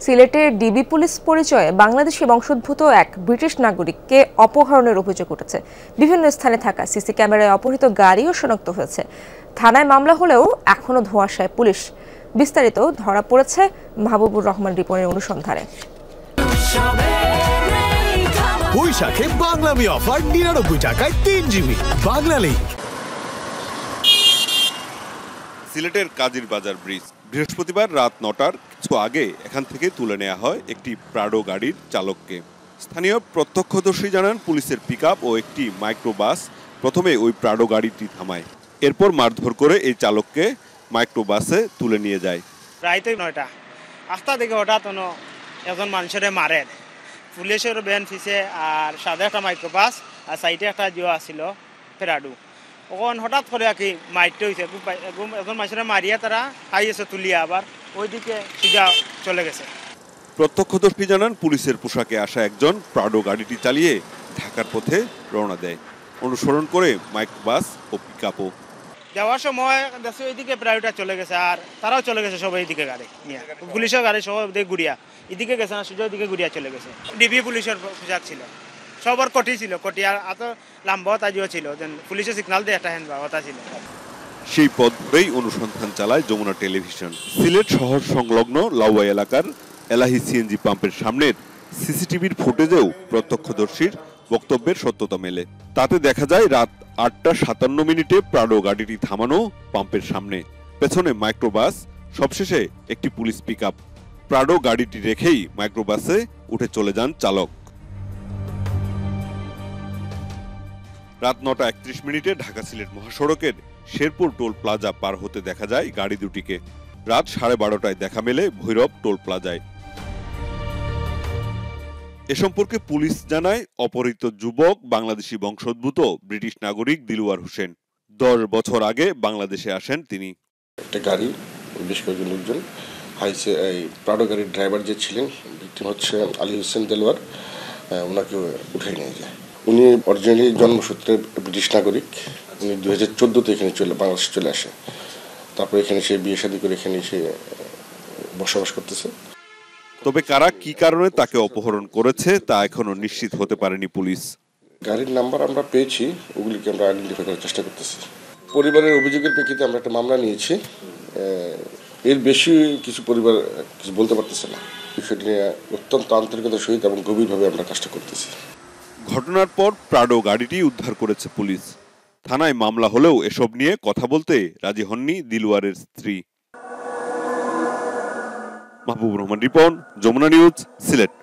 সিলেটের DB police পরিচয়ে বাংলাদেশি বংশোদ্ভূত এক ব্রিটিশ নাগরিককে অপহরণের অভিযোগ উঠেছে। বিভিন্ন স্থানে থাকা সিসি ক্যামেরায় অপহৃত গাড়িও শনাক্ত হয়েছে। থানায় মামলা হলেও এখনো ধোঁয়াশায় পুলিশ। বিস্তারিত ধরা পড়েছে মাহবুবুর রহমান রিপনের অনুসন্ধানে। বৈশাখে বাংলামি অফার 99 টাকায় 3 জিবি বাংলা লিংক। সিলেটের কাজীর বাজার ব্রিজ বৃহস্পতিবার রাত 9টার কিছু আগে এখান থেকে তুলে নেওয়া হয় একটি প্রাডো গাড়ির চালককে। স্থানীয় প্রত্যক্ষদর্শী জানান, পুলিশের পিকআপ ও একটি মাইক্রোবাস প্রথমে ওই প্রাডো গাড়িটি থামায়। এরপর মারধর করে এই চালককে মাইক্রোবাসে তুলে নিয়ে যায়। রাইতে 9টা আস্তা দেখে হঠাৎ একজন মানুষের মারে। পুলিশের ভ্যান ফিসে আর সাদা একটা মাইক্রোবাস আর সাইডে একটা জিও আসছিল প্রাডো। ওখান হঠাৎ করে আর কি মাইরতে হয়েছে। এখন মানুষের মারিয়া তারা হাইয়েছে তুলিয়া আবার ওইদিকে সোজা চলে গেছে। প্রত্যক্ষদর্শী জানান, পুলিশের পোশাকে আসা একজন প্রাডো গাড়িটি চালিয়ে ঢাকার পথে রওনা দেয়, অনুসরণ করে মাইক্রোবাস ও পিকআপও। যাওয়ার সময় দেখছি ওইদিকে প্রাইভেটটা চলে গেছে আর তারাও চলে গেছে সবাই এইদিকে গাড়ি নিয়ে। পুলিশের গাড়ি সবাই ঘুরিয়া এদিকে গেছে না, সোজা ওইদিকে ঘুরিয়া চলে গেছে। ডিবি পুলিশের পোশাক ছিল, সবার কটি ছিল, কটি আর এত লাম্বা তাজিও ছিল, পুলিশের সিগনাল দিয়ে একটা হ্যান্ড হতা ছিল। সেই পথ ধরেই অনুসন্ধান চালায় যমুনা টেলিভিশন। সিলেট শহর সংলগ্ন লাউয়া এলাকার এলাহি সিএনজি পাম্পের সামনের সিসিটিভির ফুটেজেও প্রত্যক্ষদর্শীর বক্তব্যের সত্যতা মেলে। তাতে দেখা যায় রাত 8টা 57 প্রাডো গাড়িটি থামানো পাম্পের সামনে, পেছনে মাইক্রোবাস, সবশেষে একটি পুলিশ পিকআপ। প্রাডো গাড়িটি রেখেই মাইক্রোবাসে উঠে চলে যান চালক। রাত 9টা 31 ঢাকা সিলেট মহাসড়কের শেরপুর টোল প্লাজা পার হতে দেখা যায় গাড়ি দুটিকে। রাত 12:30টায় দেখা মেলে ভৈরব টোল প্লাজায়। এ সম্পর্কে পুলিশ জানায়, অপহৃত যুবক বাংলাদেশি বংশোদ্ভূত ব্রিটিশ নাগরিক দিলওয়ার হোসেন। 10 বছর আগে বাংলাদেশে আসেন তিনি। একটা গাড়ি, বেশ কয়েকজন লোকজন হাইসে এই প্রাডো গাড়ির ড্রাইভার যে ছিলেন, ভিকটিম হচ্ছে আলী হোসেন দেলোয়ার, ওনাকে উঠে নিয়ে যায়। উনি অরিজিনালি জন্মসূত্রে ব্রিটিশ নাগরিক। উনি 2014-তে এখানে বাংলাদেশে চলে আসে। তারপরে এখানে সে বিয়ে শাদী করে এখানে সে বসবাস করতেছে। তবে কারা কি কারণে তাকে অপহরণ করেছে তা এখনো নিশ্চিত হতে পারেনি পুলিশ। গাড়ির নাম্বার আমরা পেয়েছি, ওগুলিকে আমরা আইডেন্টিফাই করার চেষ্টা করতেছি। পরিবারের অভিযোগের প্রেক্ষিতে আমরা একটা মামলা নিয়েছি। এর বেশি কিছু পরিবার কিছু বলতে পারতেছে না। বিষয়টি নিয়ে অত্যন্ত আন্তরিকতার সহিত এবং গভীরভাবে আমরা কাজটা করতেছি। ঘটনার পর প্রাডো গাড়িটি উদ্ধার করেছে পুলিশ। থানায় মামলা হলেও এসব নিয়ে কথা বলতে রাজি হননি দিলওয়ারের স্ত্রী। মাহবুবুর রহমান রিপন, যমুনা নিউজ, সিলেট।